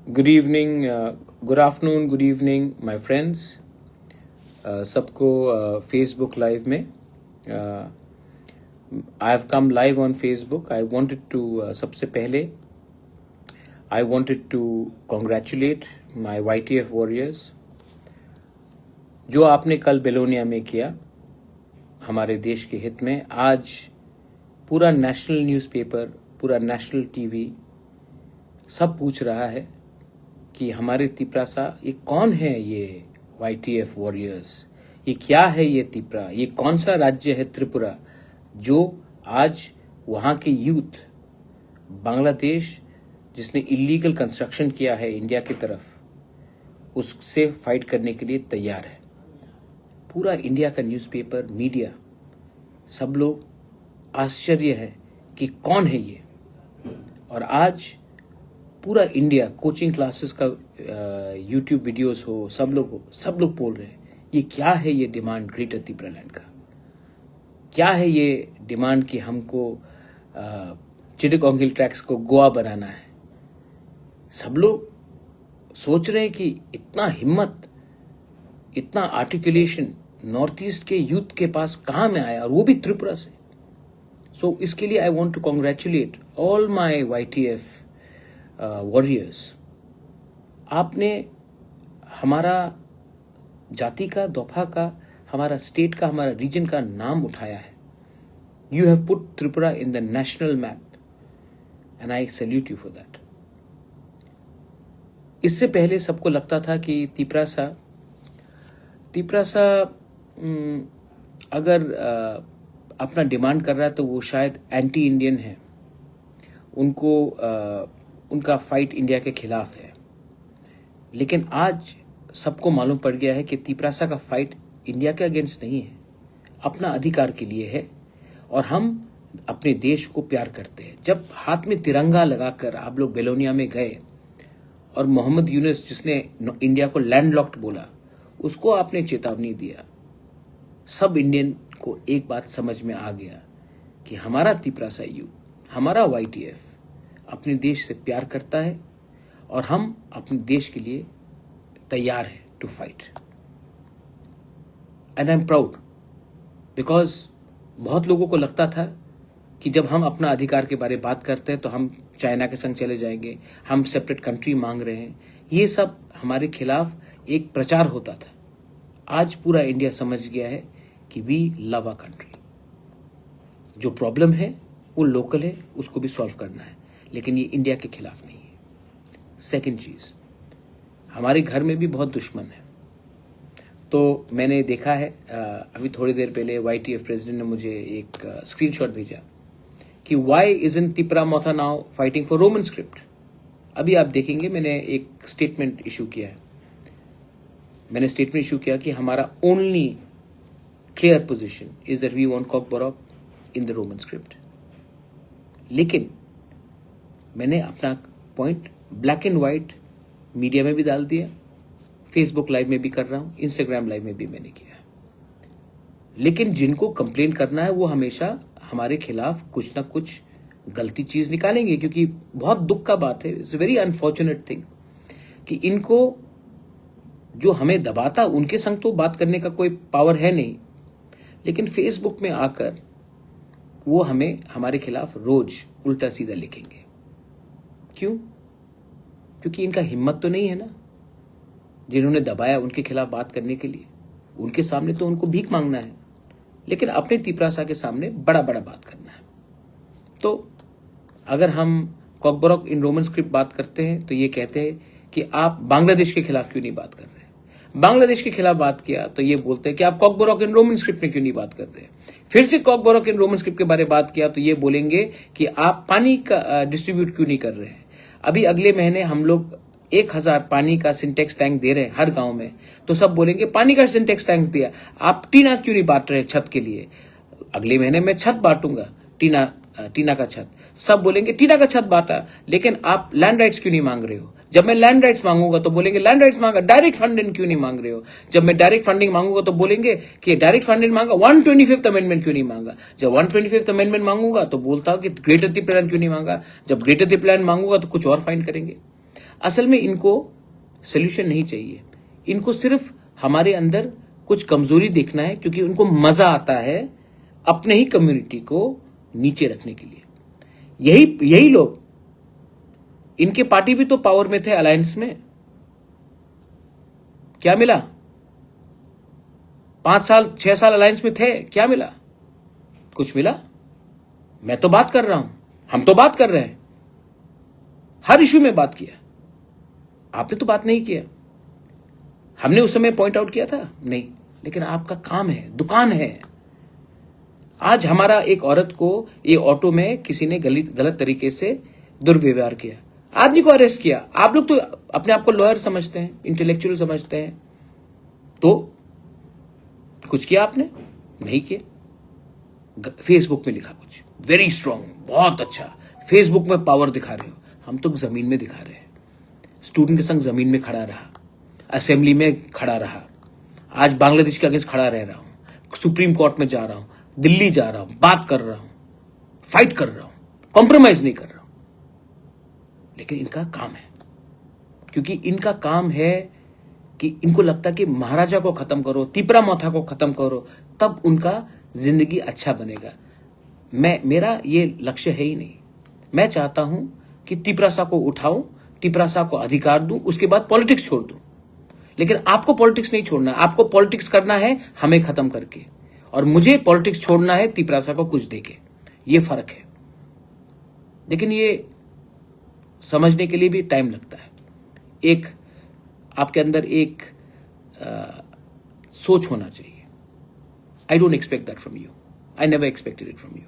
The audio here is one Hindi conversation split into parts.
Good evening, good afternoon, good evening my friends. सबको फेसबुक लाइव में I have come live on Facebook. I wanted to सबसे पहले I wanted to congratulate my YTF warriors. जो आपने कल बेलोनिया में किया हमारे देश के हित में, आज पूरा नेशनल न्यूज़पेपर, पूरा नेशनल टीवी सब पूछ रहा है कि हमारे तिपरासा, ये कौन है ये YTF वॉरियर्स, ये क्या है ये तिपरा, ये कौन सा राज्य है त्रिपुरा जो आज वहाँ के यूथ, बांग्लादेश जिसने इलीगल कंस्ट्रक्शन किया है इंडिया की तरफ, उससे फाइट करने के लिए तैयार है। पूरा इंडिया का न्यूज़पेपर, मीडिया, सब लोग आश्चर्य है कि कौन है ये। और आज पूरा इंडिया, कोचिंग क्लासेस का यूट्यूब वीडियोस हो, सब लोग बोल रहे हैं ये क्या है ये डिमांड ग्रेटर त्रिपुरा लैंड का, क्या है ये डिमांड कि हमको चिटागोंग ट्रैक्स को गोवा बनाना है। सब लोग सोच रहे हैं कि इतना हिम्मत, इतना आर्टिकुलेशन नॉर्थ ईस्ट के यूथ के पास कहाँ में आया, और वो भी त्रिपुरा से। सो इसके लिए I want to congratulate all my YTF warriors. आपने हमारा जाति का, दोफा का, हमारा स्टेट का, हमारा रीजन का नाम उठाया है। You have put Tripura in the national map and I salute you for that. इससे पहले सबको लगता था कि तिपरासा अगर अपना डिमांड कर रहा है तो वो शायद एंटी इंडियन है, उनका फाइट इंडिया के खिलाफ है। लेकिन आज सबको मालूम पड़ गया है कि तिपरासा का फाइट इंडिया के अगेंस्ट नहीं है, अपना अधिकार के लिए है। और हम अपने देश को प्यार करते हैं। जब हाथ में तिरंगा लगाकर आप लोग बेलोनिया में गए और मोहम्मद यूनुस जिसने इंडिया को लैंडलॉक्ड बोला, उसको आपने चेतावनी दिया, सब इंडियन को एक बात समझ में आ गया कि हमारा तिपरासा यूथ, हमारा YTF अपने देश से प्यार करता है और हम अपने देश के लिए तैयार हैं to fight. And I am proud because बहुत लोगों को लगता था कि जब हम अपना अधिकार के बारे में बात करते हैं तो हम चाइना के संग चले जाएंगे, हम सेपरेट कंट्री मांग रहे हैं, ये सब हमारे खिलाफ एक प्रचार होता था। आज पूरा इंडिया समझ गया है कि वी लव अ कंट्री। जो प्रॉब्लम है वो लोकल है, उसको भी सॉल्व करना है, लेकिन ये इंडिया के खिलाफ नहीं है। सेकंड चीज, हमारे घर में भी बहुत दुश्मन है। तो मैंने देखा है, अभी थोड़ी देर पहले YTF प्रेसिडेंट ने मुझे एक स्क्रीनशॉट भेजा कि why isn't Tipra Motha now fighting for Roman script. अभी आप देखेंगे मैंने एक स्टेटमेंट इशू किया है। मैंने स्टेटमेंट इशू किया कि हमारा only clear position is that we want Kokborok in the Roman script. लेकिन मैंने अपना point black and white media में भी डाल दिया, फेसबुक लाइव में भी कर रहा हूं, इंस्टाग्राम लाइव में भी मैंने किया। लेकिन जिनको कंप्लेन करना है वो हमेशा हमारे खिलाफ कुछ ना कुछ गलती चीज निकालेंगे, क्योंकि बहुत दुख का बात है, इट्स वेरी अनफॉर्चुनेट थिंग कि इनको जो हमें दबाता, उनके संग तो बात करने का कोई पावर है नहीं, लेकिन फेसबुक में आकर वो हमें, हमारे खिलाफ रोज उल्टा सीधा लिखेंगे। क्यों? क्योंकि इनका हिम्मत तो नहीं है ना, जिन्होंने दबाया उनके खिलाफ बात करने के लिए। उनके सामने तो उनको भीख मांगना है, लेकिन अपने तिपरासा के सामने बड़ा बड़ा बात करना है। तो अगर हम कॉकबोरॉक इन रोमन स्क्रिप्ट बात करते हैं तो ये कहते हैं कि आप बांग्लादेश के खिलाफ क्यों नहीं बात कर रहे। बांग्लादेश के खिलाफ बात किया तो ये बोलते हैं कि आप कॉकबोरॉक इन रोमन स्क्रिप्ट में क्यों नहीं बात कर रहे। फिर से कॉकबोरॉक इन रोमन स्क्रिप्ट के बारे में बात किया तो ये बोलेंगे कि आप पानी का डिस्ट्रीब्यूट क्यों नहीं कर रहे हैं। अभी अगले महीने हम लोग 1000 पानी का सिंटेक्स टैंक दे रहे हैं हर गांव में, तो सब बोलेंगे पानी का सिंटेक्स टैंक दिया, आप टीना क्यों नहीं बांट रहे छत के लिए। अगले महीने मैं छत बांटूंगा, टीना का छत। सब बोलेंगे टीना का छत बांटा, लेकिन आप लैंड राइट्स क्यों नहीं मांग रहे हो। जब मैं लैंड राइट्स मांगूंगा तो बोलेंगे लैंड राइट्स मांगा, डायरेक्ट फंडिंग क्यों नहीं मांग रहे हो। जब मैं डायरेक्ट फंडिंग मांगूंगा तो बोलेंगे कि डायरेक्ट फंडिंग मांगा, 125th अमेंडमेंट क्यों नहीं मांगा। जब 125th अमेंडमेंट मांगूंगा तो बोलता हूं कि ग्रेटर त्रिपुरा क्यों नहीं मांगा। जब ग्रेटर त्रिपुरा मांगूंगा तो कुछ और फाइन करेंगे। असल में इनको सोल्यूशन नहीं चाहिए, इनको सिर्फ हमारे अंदर कुछ कमजोरी देखना है, क्योंकि उनको मजा आता है अपने ही कम्युनिटी को नीचे रखने के लिए। यही लोग, इनके पार्टी भी तो पावर में थे अलायंस में, क्या मिला? 5 साल 6 साल अलायंस में थे, क्या मिला? कुछ मिला? मैं तो बात कर रहा हूं, हम तो बात कर रहे हैं, हर इश्यू में बात किया। आपने तो बात नहीं किया। हमने उस समय पॉइंट आउट किया था? नहीं। लेकिन आपका काम है, दुकान है। आज हमारा एक औरत को ये ऑटो में किसी ने गलत तरीके से दुर्व्यवहार किया, आदमी को अरेस्ट किया। आप लोग तो अपने आप को लॉयर समझते हैं, इंटेलेक्चुअल समझते हैं, तो कुछ किया आपने? नहीं किया। फेसबुक में लिखा कुछ वेरी स्ट्रांग, बहुत अच्छा, फेसबुक में पावर दिखा रहे हो। हम तो जमीन में दिखा रहे हैं। स्टूडेंट के संग जमीन में खड़ा रहा, असेंबली में खड़ा रहा, आज बांग्लादेश के अगेंस्ट खड़ा रह रहा हूं, सुप्रीम कोर्ट में जा रहा हूं, दिल्ली जा रहा हूं, बात कर रहा हूं, फाइट कर रहा हूं, कॉम्प्रोमाइज नहीं कर रहा हूं। लेकिन इनका काम है, क्योंकि इनका काम है कि इनको लगता कि महाराजा को खत्म करो, तिपरा मोथा को खत्म करो, तब उनका जिंदगी अच्छा बनेगा। मेरा ये लक्ष्य है ही नहीं। मैं चाहता हूं कि तिपरासा को उठाऊं, तिपरासा को अधिकार दूं, उसके बाद पॉलिटिक्स छोड़ दूं। लेकिन आपको पॉलिटिक्स नहीं छोड़ना, आपको पॉलिटिक्स करना है हमें खत्म करके, और मुझे पॉलिटिक्स छोड़ना है तिपरासा को कुछ देके। ये फर्क है। लेकिन ये समझने के लिए भी टाइम लगता है। एक आपके अंदर एक सोच होना चाहिए। I don't expect that from you, I never expected it from you.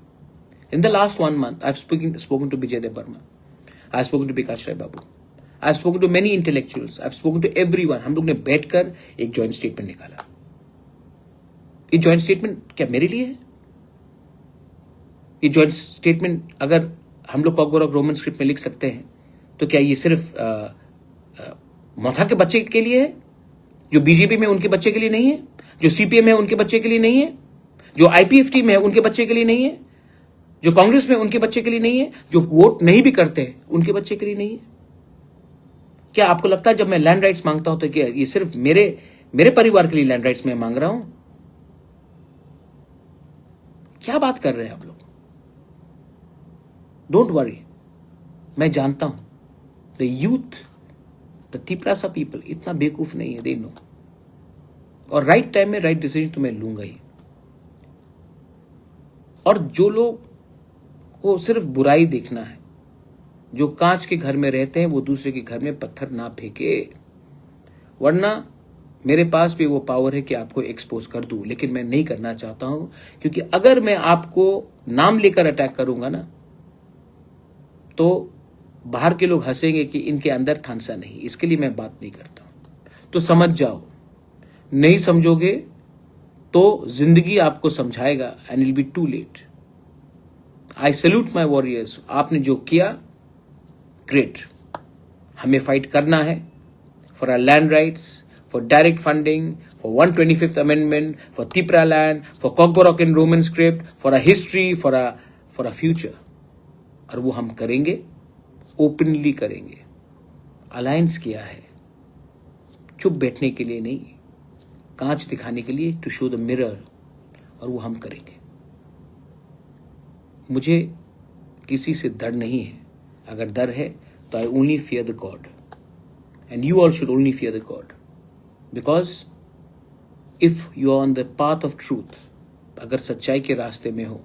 In the last 1 month I have spoken to Vijay Dev Verma, I have spoken to Vikas Rai Babu, I have spoken to many intellectuals, I have spoken to everyone. हम लोग ने बैठकर एक जॉइंट स्टेटमेंट निकाला। ये जॉइंट स्टेटमेंट क्या मेरे लिए है? ये जॉइंट स्टेटमेंट अगर हम लोग कॉकबोरॉक रोमन स्क्रिप्ट में लिख सकते हैं, तो क्या ये सिर्फ मोथा के बच्चे के लिए है? जो बीजेपी में उनके बच्चे के लिए नहीं है? जो सीपीएम है उनके बच्चे के लिए नहीं है? जो आईपीएफटी में है उनके बच्चे के लिए नहीं है? जो कांग्रेस में उनके बच्चे के लिए नहीं है? जो वोट नहीं भी करते हैं उनके बच्चे के लिए नहीं है? क्या आपको लगता है जब मैं लैंड राइट्स मांगता हूं तो क्या ये सिर्फ मेरे परिवार के लिए लैंड राइट्स में मांग रहा हूं? क्या बात कर रहे हैं आप लोग? डोंट वरी, मैं जानता हूं the youth, the Tiprasa people इतना बेवकूफ नहीं है, दे नो। और राइट टाइम में राइट डिसीजन तो मैं लूंगा ही। और जो लोग को सिर्फ बुराई देखना है, जो कांच के घर में रहते हैं, वो दूसरे के घर में पत्थर ना फेंके, वरना मेरे पास भी वो पावर है कि आपको एक्सपोज कर दूं। लेकिन मैं नहीं करना चाहता हूं, क्योंकि अगर मैं आपको नाम लेकर अटैक करूंगा ना, तो बाहर के लोग हंसेंगे कि इनके अंदर थानसा नहीं। इसके लिए मैं बात नहीं करता हूं। तो समझ जाओ, नहीं समझोगे तो जिंदगी आपको समझाएगा, and it be too late. I salute my warriors. आपने जो किया, ग्रेट। हमें फाइट करना है for our land rights, for direct funding, for 125th amendment, for Tipra land, for Kokborok in Roman script, for a history, for a future. और वो हम करेंगे, ओपनली करेंगे। अलायंस किया है चुप बैठने के लिए नहीं, कांच दिखाने के लिए, टू शो द मिरर, और वो हम करेंगे। मुझे किसी से डर नहीं है। अगर डर है तो I only fear the God, and you all should only fear the God, because if you are on the path of truth, अगर सच्चाई के रास्ते में हो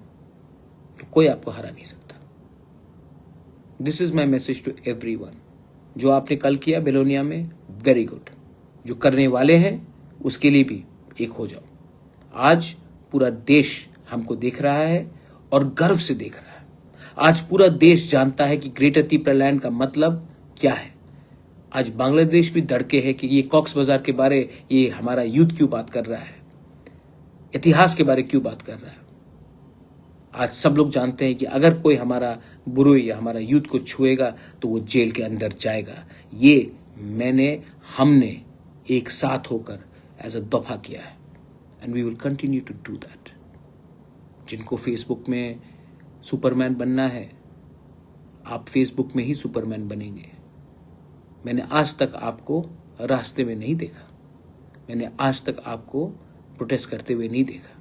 तो कोई आपको हरा नहीं सकता। This is my message to everyone. जो आपने कल किया बेलोनिया में, वेरी गुड। जो करने वाले हैं उसके लिए भी एक हो जाओ। आज पूरा देश हमको देख रहा है और गर्व से देख रहा है। आज पूरा देश जानता है कि ग्रेटर तिपरा लैंड का मतलब क्या है। आज बांग्लादेश भी डरके है कि ये कॉक्स बाजार के बारे ये हमारा यूथ क्यों बात कर रहा है, इतिहास के बारे क्यों बात कर रहा है। आज सब लोग जानते हैं कि अगर कोई हमारा बुरुई या हमारा यूथ को छुएगा तो वो जेल के अंदर जाएगा। ये हमने एक साथ होकर एज अ दफा किया है, and we will continue to do that. जिनको फेसबुक में सुपरमैन बनना है, आप फेसबुक में ही सुपरमैन बनेंगे। मैंने आज तक आपको रास्ते में नहीं देखा, मैंने आज तक आपको प्रोटेस्ट करते हुए नहीं देखा,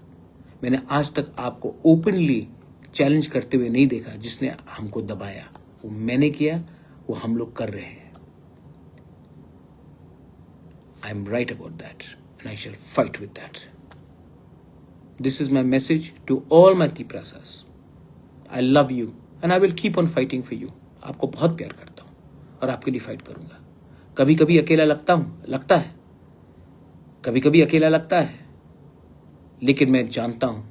मैंने आज तक आपको ओपनली चैलेंज करते हुए नहीं देखा। जिसने हमको दबाया वो मैंने किया, वो हम लोग कर रहे हैं। I am right about that and I shall fight with that. This is my message to all my Tiprasas. I love you and I will keep on fighting for you. आपको बहुत प्यार करता हूं और आपके लिए फाइट करूंगा। कभी कभी अकेला लगता है, कभी कभी अकेला लगता है, लेकिन मैं जानता हूं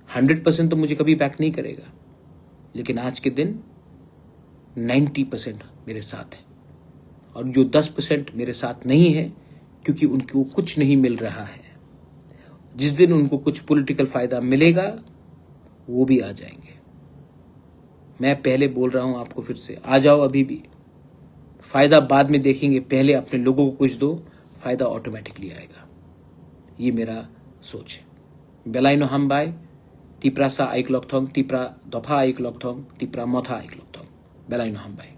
100% तो मुझे कभी बैक नहीं करेगा, लेकिन आज के दिन 90% मेरे साथ है। और जो 10% मेरे साथ नहीं है क्योंकि उनको कुछ नहीं मिल रहा है, जिस दिन उनको कुछ पॉलिटिकल फायदा मिलेगा वो भी आ जाएंगे। मैं पहले बोल रहा हूं आपको फिर से, आ जाओ अभी भी, फायदा बाद में देखेंगे, पहले अपने लोगों को कुछ दो, फायदा ऑटोमेटिकली आएगा। ये मेरा सोच है। बेलाइनो हमबाई टिप्रासा आइक लॉकथोंग, टिप्रा दफा आइक लॉकथोंग, टिप्रा मथा आइक लॉकथोंग, बेलाइनो हमबाई।